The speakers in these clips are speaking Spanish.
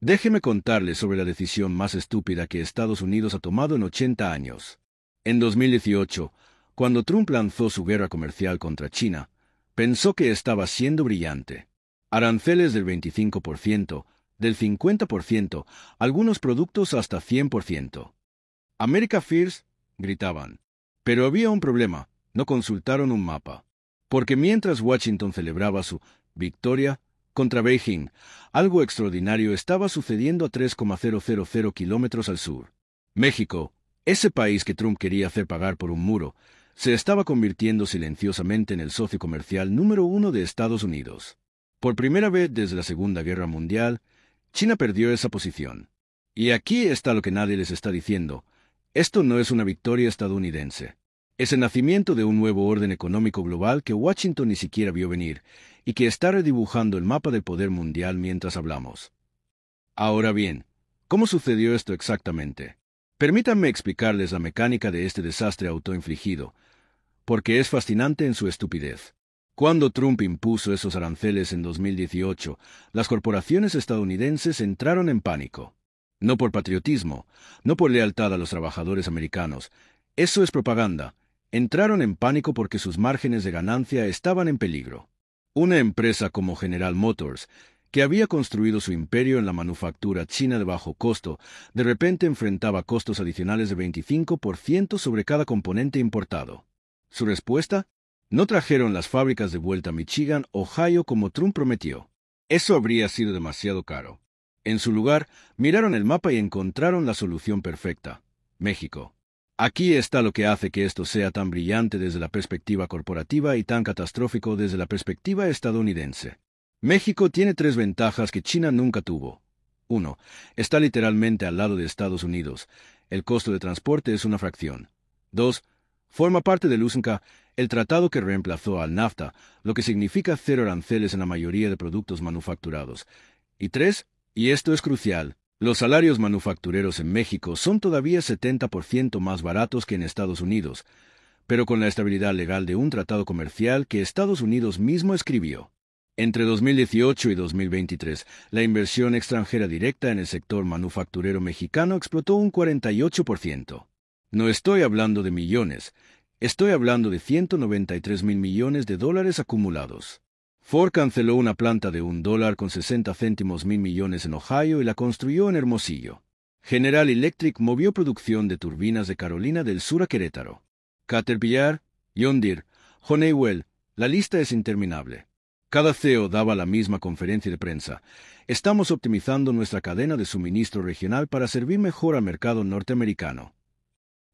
Déjeme contarle sobre la decisión más estúpida que Estados Unidos ha tomado en 80 años. En 2018, cuando Trump lanzó su guerra comercial contra China, pensó que estaba siendo brillante. Aranceles del 25%, del 50%, algunos productos hasta 100%. America First, gritaban. Pero había un problema, no consultaron un mapa. Porque mientras Washington celebraba su victoria contra Beijing, algo extraordinario estaba sucediendo a 3,000 kilómetros al sur. México, ese país que Trump quería hacer pagar por un muro, se estaba convirtiendo silenciosamente en el socio comercial número uno de Estados Unidos. Por primera vez desde la Segunda Guerra Mundial, China perdió esa posición. Y aquí está lo que nadie les está diciendo. Esto no es una victoria estadounidense. Es el nacimiento de un nuevo orden económico global que Washington ni siquiera vio venir, y que está redibujando el mapa del poder mundial mientras hablamos. Ahora bien, ¿cómo sucedió esto exactamente? Permítanme explicarles la mecánica de este desastre autoinfligido, porque es fascinante en su estupidez. Cuando Trump impuso esos aranceles en 2018, las corporaciones estadounidenses entraron en pánico. No por patriotismo, no por lealtad a los trabajadores americanos. Eso es propaganda. Entraron en pánico porque sus márgenes de ganancia estaban en peligro. Una empresa como General Motors, que había construido su imperio en la manufactura china de bajo costo, de repente enfrentaba costos adicionales de 25% sobre cada componente importado. ¿Su respuesta? No trajeron las fábricas de vuelta a Michigan, Ohio como Trump prometió. Eso habría sido demasiado caro. En su lugar, miraron el mapa y encontraron la solución perfecta: México. Aquí está lo que hace que esto sea tan brillante desde la perspectiva corporativa y tan catastrófico desde la perspectiva estadounidense. México tiene tres ventajas que China nunca tuvo. 1. Está literalmente al lado de Estados Unidos. El costo de transporte es una fracción. 2. Forma parte del USMCA, el tratado que reemplazó al NAFTA, lo que significa cero aranceles en la mayoría de productos manufacturados. Y 3. Y esto es crucial, los salarios manufactureros en México son todavía 70% más baratos que en Estados Unidos, pero con la estabilidad legal de un tratado comercial que Estados Unidos mismo escribió. Entre 2018 y 2023, la inversión extranjera directa en el sector manufacturero mexicano explotó un 48%. No estoy hablando de millones, estoy hablando de 193,000 millones de dólares acumulados. Ford canceló una planta de $1,60 millones en Ohio y la construyó en Hermosillo. General Electric movió producción de turbinas de Carolina del Sur a Querétaro. Caterpillar, John Deere, Honeywell, la lista es interminable. Cada CEO daba la misma conferencia de prensa. Estamos optimizando nuestra cadena de suministro regional para servir mejor al mercado norteamericano.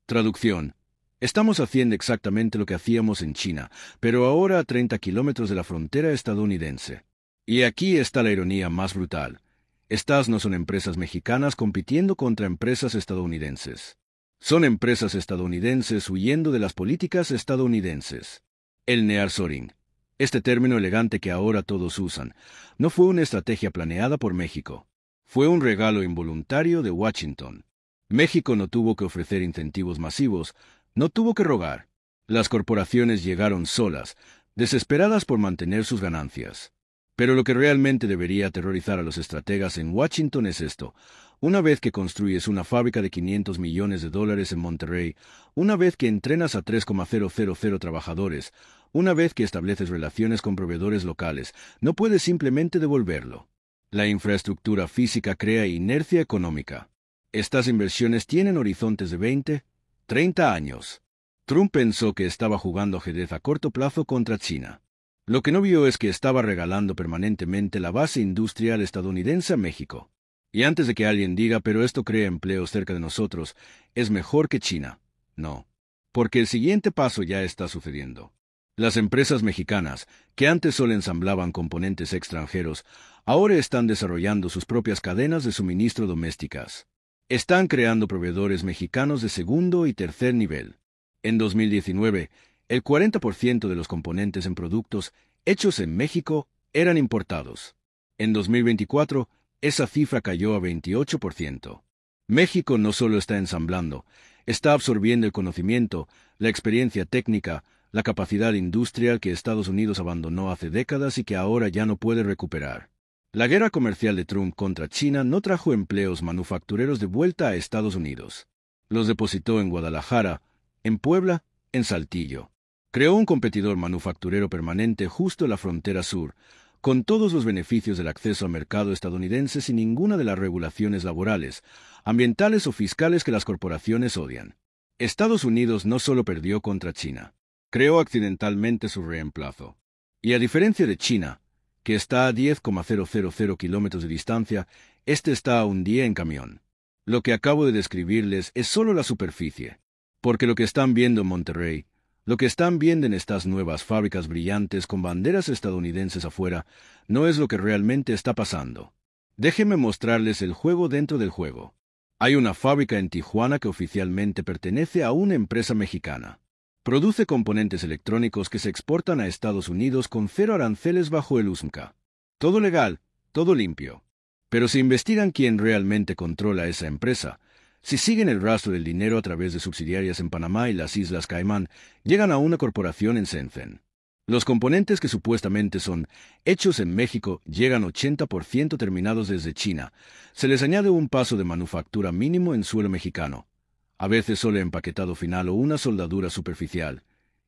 Traducción. Estamos haciendo exactamente lo que hacíamos en China, pero ahora a 30 kilómetros de la frontera estadounidense. Y aquí está la ironía más brutal. Estas no son empresas mexicanas compitiendo contra empresas estadounidenses. Son empresas estadounidenses huyendo de las políticas estadounidenses. El nearshoring, este término elegante que ahora todos usan, no fue una estrategia planeada por México. Fue un regalo involuntario de Washington. México no tuvo que ofrecer incentivos masivos, no tuvo que rogar. Las corporaciones llegaron solas, desesperadas por mantener sus ganancias. Pero lo que realmente debería aterrorizar a los estrategas en Washington es esto. Una vez que construyes una fábrica de $500 millones en Monterrey, una vez que entrenas a 3,000 trabajadores, una vez que estableces relaciones con proveedores locales, no puedes simplemente devolverlo. La infraestructura física crea inercia económica. Estas inversiones tienen horizontes de 20, 30 años. Trump pensó que estaba jugando ajedrez a corto plazo contra China. Lo que no vio es que estaba regalando permanentemente la base industrial estadounidense a México. Y antes de que alguien diga, pero esto crea empleos cerca de nosotros, es mejor que China. No. Porque el siguiente paso ya está sucediendo. Las empresas mexicanas, que antes solo ensamblaban componentes extranjeros, ahora están desarrollando sus propias cadenas de suministro domésticas. Están creando proveedores mexicanos de segundo y tercer nivel. En 2019, el 40% de los componentes en productos hechos en México eran importados. En 2024, esa cifra cayó a 28%. México no solo está ensamblando, está absorbiendo el conocimiento, la experiencia técnica, la capacidad industrial que Estados Unidos abandonó hace décadas y que ahora ya no puede recuperar. La guerra comercial de Trump contra China no trajo empleos manufactureros de vuelta a Estados Unidos. Los depositó en Guadalajara, en Puebla, en Saltillo. Creó un competidor manufacturero permanente justo en la frontera sur, con todos los beneficios del acceso al mercado estadounidense sin ninguna de las regulaciones laborales, ambientales o fiscales que las corporaciones odian. Estados Unidos no solo perdió contra China, creó accidentalmente su reemplazo. Y a diferencia de China, que está a 10,000 kilómetros de distancia, este está a un día en camión. Lo que acabo de describirles es solo la superficie, porque lo que están viendo en Monterrey, lo que están viendo en estas nuevas fábricas brillantes con banderas estadounidenses afuera, no es lo que realmente está pasando. Déjenme mostrarles el juego dentro del juego. Hay una fábrica en Tijuana que oficialmente pertenece a una empresa mexicana. Produce componentes electrónicos que se exportan a Estados Unidos con 0 aranceles bajo el USMCA. Todo legal, todo limpio. Pero si investigan quién realmente controla esa empresa, si siguen el rastro del dinero a través de subsidiarias en Panamá y las Islas Caimán, llegan a una corporación en Shenzhen. Los componentes que supuestamente son hechos en México llegan 80% terminados desde China. Se les añade un paso de manufactura mínimo en suelo mexicano, a veces solo empaquetado final o una soldadura superficial,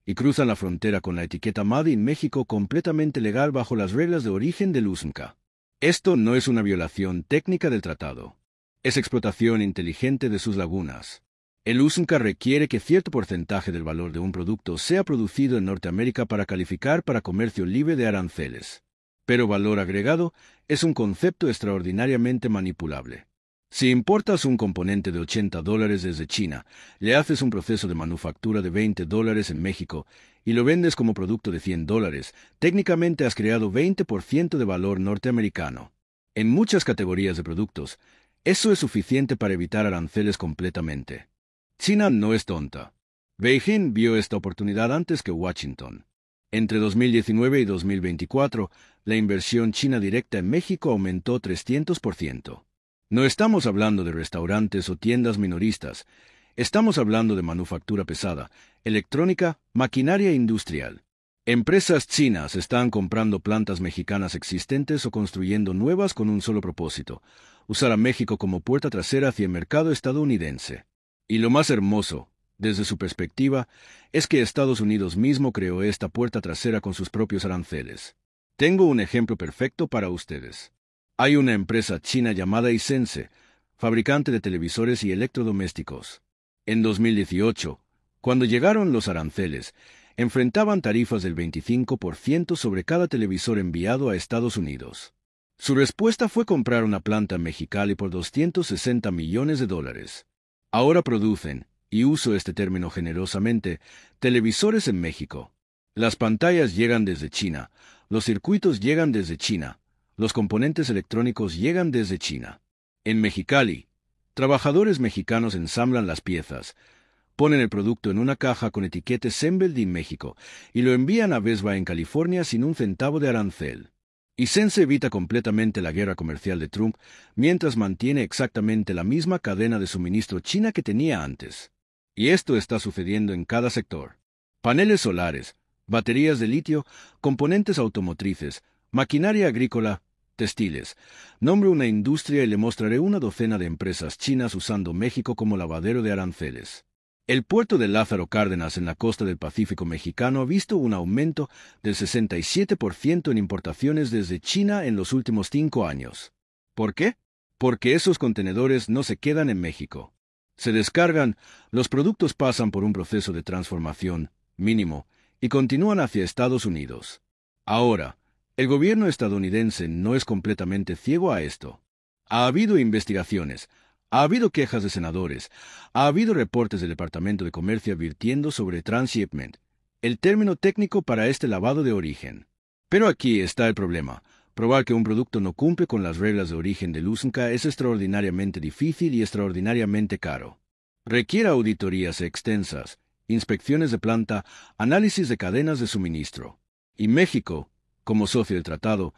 y cruzan la frontera con la etiqueta Made in México completamente legal bajo las reglas de origen del USMCA. Esto no es una violación técnica del tratado. Es explotación inteligente de sus lagunas. El USMCA requiere que cierto porcentaje del valor de un producto sea producido en Norteamérica para calificar para comercio libre de aranceles. Pero valor agregado es un concepto extraordinariamente manipulable. Si importas un componente de $80 desde China, le haces un proceso de manufactura de $20 en México y lo vendes como producto de $100, técnicamente has creado 20% de valor norteamericano. En muchas categorías de productos, eso es suficiente para evitar aranceles completamente. China no es tonta. Beijing vio esta oportunidad antes que Washington. Entre 2019 y 2024, la inversión china directa en México aumentó 300%. No estamos hablando de restaurantes o tiendas minoristas, estamos hablando de manufactura pesada, electrónica, maquinaria industrial. Empresas chinas están comprando plantas mexicanas existentes o construyendo nuevas con un solo propósito: usar a México como puerta trasera hacia el mercado estadounidense. Y lo más hermoso, desde su perspectiva, es que Estados Unidos mismo creó esta puerta trasera con sus propios aranceles. Tengo un ejemplo perfecto para ustedes. Hay una empresa china llamada Hisense, fabricante de televisores y electrodomésticos. En 2018, cuando llegaron los aranceles, enfrentaban tarifas del 25% sobre cada televisor enviado a Estados Unidos. Su respuesta fue comprar una planta en Mexicali por $260 millones. Ahora producen, y uso este término generosamente, televisores en México. Las pantallas llegan desde China, los circuitos llegan desde China, los componentes electrónicos llegan desde China. En Mexicali, trabajadores mexicanos ensamblan las piezas, ponen el producto en una caja con etiqueta Assembled in México y lo envían a Best Buy en California sin un centavo de arancel. Hisense evita completamente la guerra comercial de Trump mientras mantiene exactamente la misma cadena de suministro china que tenía antes. Y esto está sucediendo en cada sector. Paneles solares, baterías de litio, componentes automotrices, maquinaria agrícola, textiles. Nombro una industria y le mostraré una docena de empresas chinas usando México como lavadero de aranceles. El puerto de Lázaro Cárdenas en la costa del Pacífico mexicano ha visto un aumento del 67% en importaciones desde China en los últimos 5 años. ¿Por qué? Porque esos contenedores no se quedan en México. Se descargan, los productos pasan por un proceso de transformación, mínimo, y continúan hacia Estados Unidos. Ahora, el gobierno estadounidense no es completamente ciego a esto. Ha habido investigaciones, ha habido quejas de senadores, ha habido reportes del Departamento de Comercio advirtiendo sobre transshipment, el término técnico para este lavado de origen. Pero aquí está el problema. Probar que un producto no cumple con las reglas de origen del USMCA es extraordinariamente difícil y extraordinariamente caro. Requiere auditorías extensas, inspecciones de planta, análisis de cadenas de suministro. Y México, como socio del tratado,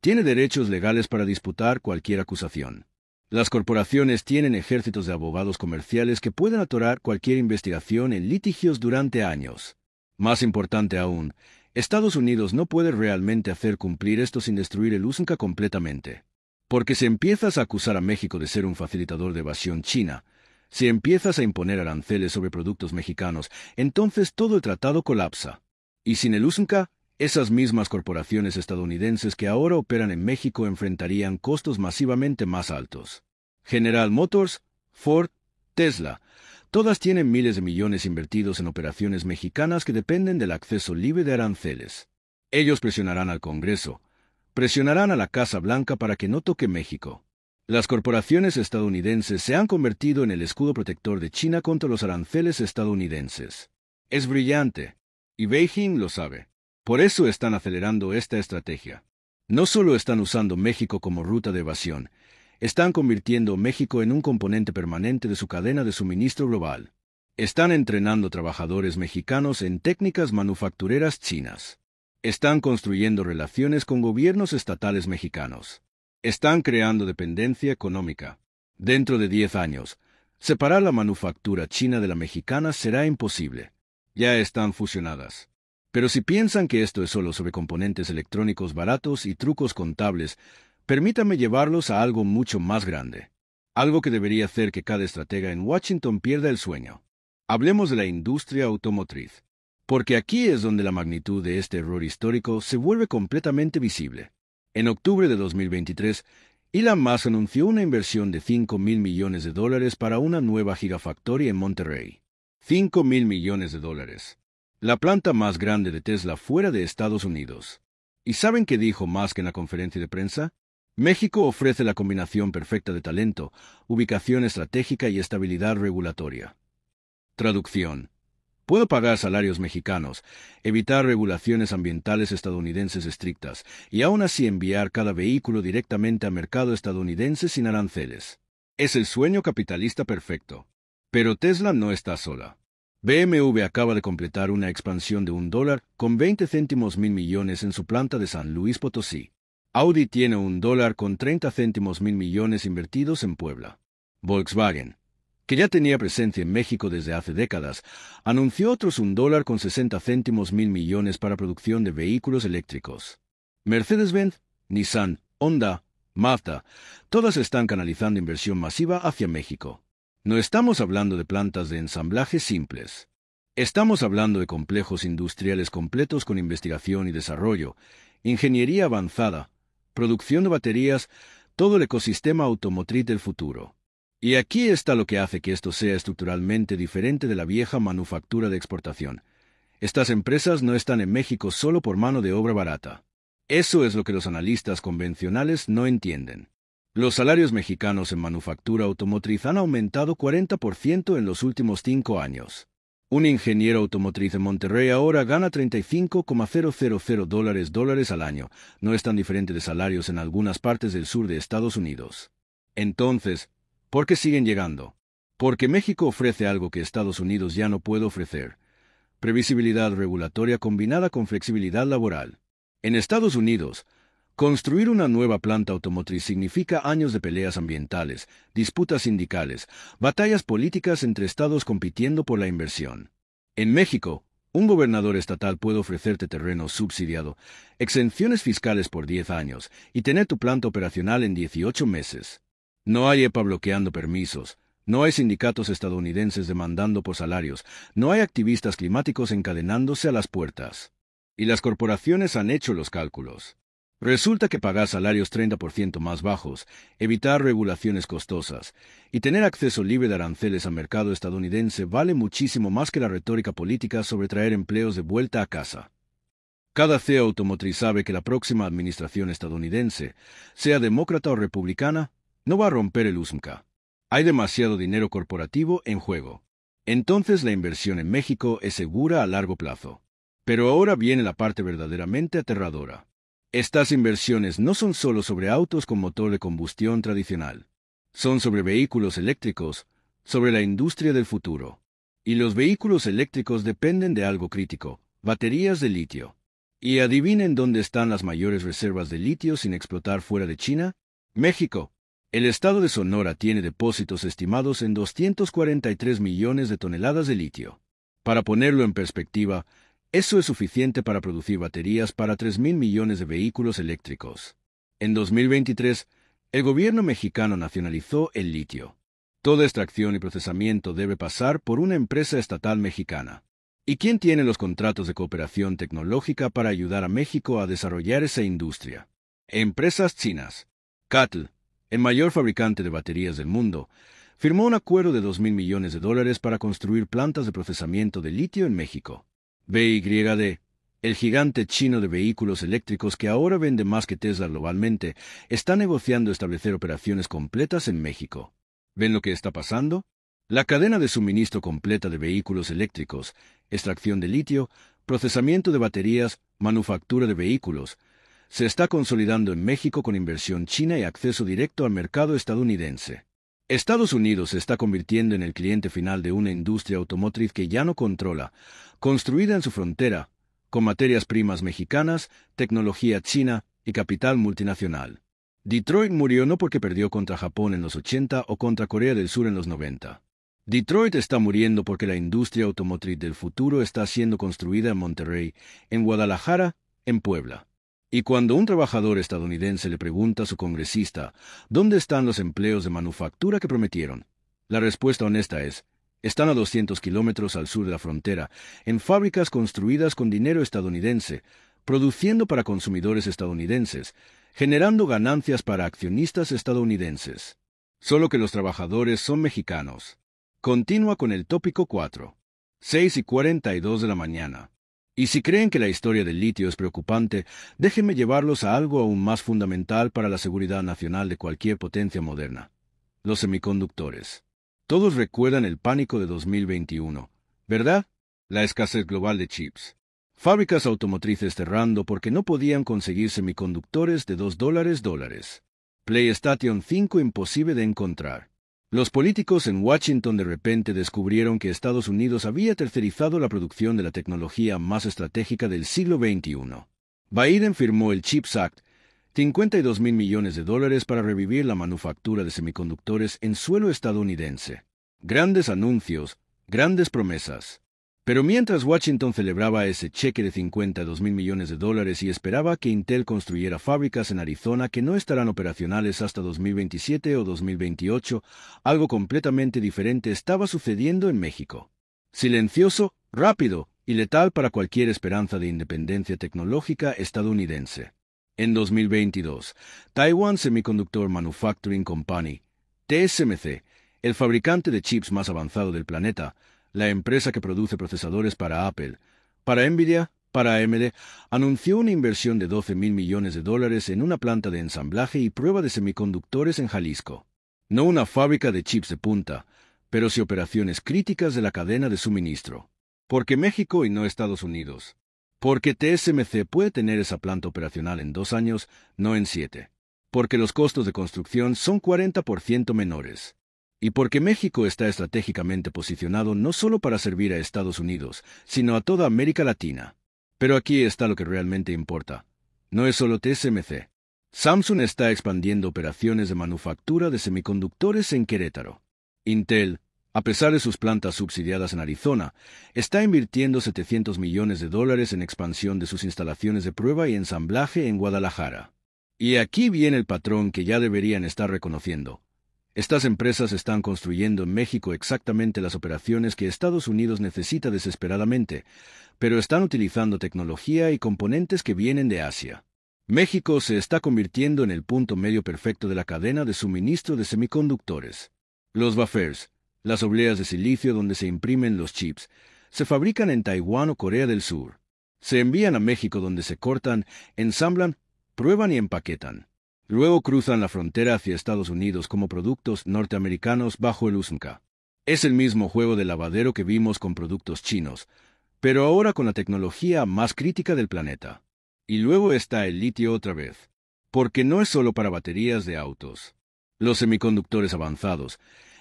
tiene derechos legales para disputar cualquier acusación. Las corporaciones tienen ejércitos de abogados comerciales que pueden atorar cualquier investigación en litigios durante años. Más importante aún, Estados Unidos no puede realmente hacer cumplir esto sin destruir el USMCA completamente. Porque si empiezas a acusar a México de ser un facilitador de evasión china, si empiezas a imponer aranceles sobre productos mexicanos, entonces todo el tratado colapsa. Y sin el USMCA, esas mismas corporaciones estadounidenses que ahora operan en México enfrentarían costos masivamente más altos. General Motors, Ford, Tesla, todas tienen miles de millones invertidos en operaciones mexicanas que dependen del acceso libre de aranceles. Ellos presionarán al Congreso, presionarán a la Casa Blanca para que no toque México. Las corporaciones estadounidenses se han convertido en el escudo protector de China contra los aranceles estadounidenses. Es brillante, y Beijing lo sabe. Por eso están acelerando esta estrategia. No solo están usando México como ruta de evasión, están convirtiendo México en un componente permanente de su cadena de suministro global. Están entrenando trabajadores mexicanos en técnicas manufactureras chinas. Están construyendo relaciones con gobiernos estatales mexicanos. Están creando dependencia económica. Dentro de 10 años, separar la manufactura china de la mexicana será imposible. Ya están fusionadas. Pero si piensan que esto es solo sobre componentes electrónicos baratos y trucos contables, permítanme llevarlos a algo mucho más grande. Algo que debería hacer que cada estratega en Washington pierda el sueño. Hablemos de la industria automotriz. Porque aquí es donde la magnitud de este error histórico se vuelve completamente visible. En octubre de 2023, Elon Musk anunció una inversión de $5,000 millones para una nueva gigafactoría en Monterrey. $5,000 millones. La planta más grande de Tesla fuera de Estados Unidos. ¿Y saben qué dijo Musk en la conferencia de prensa? México ofrece la combinación perfecta de talento, ubicación estratégica y estabilidad regulatoria. Traducción. Puedo pagar salarios mexicanos, evitar regulaciones ambientales estadounidenses estrictas y aún así enviar cada vehículo directamente al mercado estadounidense sin aranceles. Es el sueño capitalista perfecto. Pero Tesla no está sola. BMW acaba de completar una expansión de $1 con 20 céntimos mil millones en su planta de San Luis Potosí. Audi tiene $1 con 30 céntimos mil millones invertidos en Puebla. Volkswagen, que ya tenía presencia en México desde hace décadas, anunció otros $1 con 60 céntimos mil millones para producción de vehículos eléctricos. Mercedes-Benz, Nissan, Honda, Mazda, todas están canalizando inversión masiva hacia México. No estamos hablando de plantas de ensamblaje simples. Estamos hablando de complejos industriales completos con investigación y desarrollo, ingeniería avanzada, producción de baterías, todo el ecosistema automotriz del futuro. Y aquí está lo que hace que esto sea estructuralmente diferente de la vieja manufactura de exportación. Estas empresas no están en México solo por mano de obra barata. Eso es lo que los analistas convencionales no entienden. Los salarios mexicanos en manufactura automotriz han aumentado 40% en los últimos 5 años. Un ingeniero automotriz en Monterrey ahora gana $35,000 al año. No es tan diferente de salarios en algunas partes del sur de Estados Unidos. Entonces, ¿por qué siguen llegando? Porque México ofrece algo que Estados Unidos ya no puede ofrecer: previsibilidad regulatoria combinada con flexibilidad laboral. En Estados Unidos, construir una nueva planta automotriz significa años de peleas ambientales, disputas sindicales, batallas políticas entre estados compitiendo por la inversión. En México, un gobernador estatal puede ofrecerte terreno subsidiado, exenciones fiscales por 10 años y tener tu planta operacional en 18 meses. No hay EPA bloqueando permisos, no hay sindicatos estadounidenses demandando por salarios, no hay activistas climáticos encadenándose a las puertas. Y las corporaciones han hecho los cálculos. Resulta que pagar salarios 30% más bajos, evitar regulaciones costosas y tener acceso libre de aranceles al mercado estadounidense vale muchísimo más que la retórica política sobre traer empleos de vuelta a casa. Cada CEO automotriz sabe que la próxima administración estadounidense, sea demócrata o republicana, no va a romper el USMCA. Hay demasiado dinero corporativo en juego. Entonces la inversión en México es segura a largo plazo. Pero ahora viene la parte verdaderamente aterradora. Estas inversiones no son solo sobre autos con motor de combustión tradicional. Son sobre vehículos eléctricos, sobre la industria del futuro. Y los vehículos eléctricos dependen de algo crítico: baterías de litio. ¿Y adivinen dónde están las mayores reservas de litio sin explotar fuera de China? México. El estado de Sonora tiene depósitos estimados en 243 millones de toneladas de litio. Para ponerlo en perspectiva, Eso es suficiente para producir baterías para 3.000 millones de vehículos eléctricos. En 2023, el gobierno mexicano nacionalizó el litio. Toda extracción y procesamiento debe pasar por una empresa estatal mexicana. ¿Y quién tiene los contratos de cooperación tecnológica para ayudar a México a desarrollar esa industria? Empresas chinas. CATL, el mayor fabricante de baterías del mundo, firmó un acuerdo de 2.000 millones de dólares para construir plantas de procesamiento de litio en México. BYD, el gigante chino de vehículos eléctricos que ahora vende más que Tesla globalmente, está negociando establecer operaciones completas en México. ¿Ven lo que está pasando? La cadena de suministro completa de vehículos eléctricos, extracción de litio, procesamiento de baterías, manufactura de vehículos, se está consolidando en México con inversión china y acceso directo al mercado estadounidense. Estados Unidos se está convirtiendo en el cliente final de una industria automotriz que ya no controla, construida en su frontera, con materias primas mexicanas, tecnología china y capital multinacional. Detroit murió no porque perdió contra Japón en los 80 o contra Corea del Sur en los 90. Detroit está muriendo porque la industria automotriz del futuro está siendo construida en Monterrey, en Guadalajara, en Puebla. Y cuando un trabajador estadounidense le pregunta a su congresista ¿dónde están los empleos de manufactura que prometieron?, la respuesta honesta es, están a 200 kilómetros al sur de la frontera, en fábricas construidas con dinero estadounidense, produciendo para consumidores estadounidenses, generando ganancias para accionistas estadounidenses. Solo que los trabajadores son mexicanos. Continúa con el tópico 4. 6:42 de la mañana. Y si creen que la historia del litio es preocupante, déjenme llevarlos a algo aún más fundamental para la seguridad nacional de cualquier potencia moderna: los semiconductores. Todos recuerdan el pánico de 2021, ¿verdad? La escasez global de chips. Fábricas automotrices cerrando porque no podían conseguir semiconductores de $2. PlayStation 5 imposible de encontrar. Los políticos en Washington de repente descubrieron que Estados Unidos había tercerizado la producción de la tecnología más estratégica del siglo XXI. Biden firmó el CHIPS Act, 52.000 millones de dólares para revivir la manufactura de semiconductores en suelo estadounidense. Grandes anuncios, grandes promesas. Pero mientras Washington celebraba ese cheque de 52.000 millones de dólares y esperaba que Intel construyera fábricas en Arizona que no estarán operacionales hasta 2027 o 2028, algo completamente diferente estaba sucediendo en México. Silencioso, rápido y letal para cualquier esperanza de independencia tecnológica estadounidense. En 2022, Taiwan Semiconductor Manufacturing Company, TSMC, el fabricante de chips más avanzado del planeta, la empresa que produce procesadores para Apple, para Nvidia, para AMD, anunció una inversión de 12.000 millones de dólares en una planta de ensamblaje y prueba de semiconductores en Jalisco. No una fábrica de chips de punta, pero sí operaciones críticas de la cadena de suministro. ¿Por qué México y no Estados Unidos? Porque TSMC puede tener esa planta operacional en 2 años, no en 7. Porque los costos de construcción son 40% menores. Y porque México está estratégicamente posicionado no solo para servir a Estados Unidos, sino a toda América Latina. Pero aquí está lo que realmente importa. No es solo TSMC. Samsung está expandiendo operaciones de manufactura de semiconductores en Querétaro. Intel, a pesar de sus plantas subsidiadas en Arizona, está invirtiendo 700 millones de dólares en expansión de sus instalaciones de prueba y ensamblaje en Guadalajara. Y aquí viene el patrón que ya deberían estar reconociendo. Estas empresas están construyendo en México exactamente las operaciones que Estados Unidos necesita desesperadamente, pero están utilizando tecnología y componentes que vienen de Asia. México se está convirtiendo en el punto medio perfecto de la cadena de suministro de semiconductores. Los wafers, las obleas de silicio donde se imprimen los chips, se fabrican en Taiwán o Corea del Sur. Se envían a México donde se cortan, ensamblan, prueban y empaquetan. Luego cruzan la frontera hacia Estados Unidos como productos norteamericanos bajo el USMCA. Es el mismo juego de lavadero que vimos con productos chinos, pero ahora con la tecnología más crítica del planeta. Y luego está el litio otra vez. Porque no es solo para baterías de autos. Los semiconductores avanzados,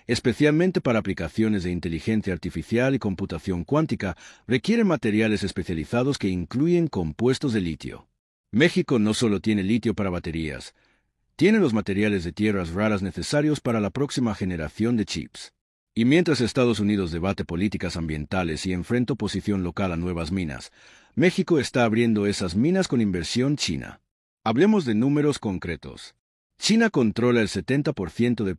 especialmente para aplicaciones de inteligencia artificial y computación cuántica, requieren materiales especializados que incluyen compuestos de litio. México no solo tiene litio para baterías, tiene los materiales de tierras raras necesarios para la próxima generación de chips. Y mientras Estados Unidos debate políticas ambientales y enfrenta oposición local a nuevas minas, México está abriendo esas minas con inversión china. Hablemos de números concretos. China controla el 70% del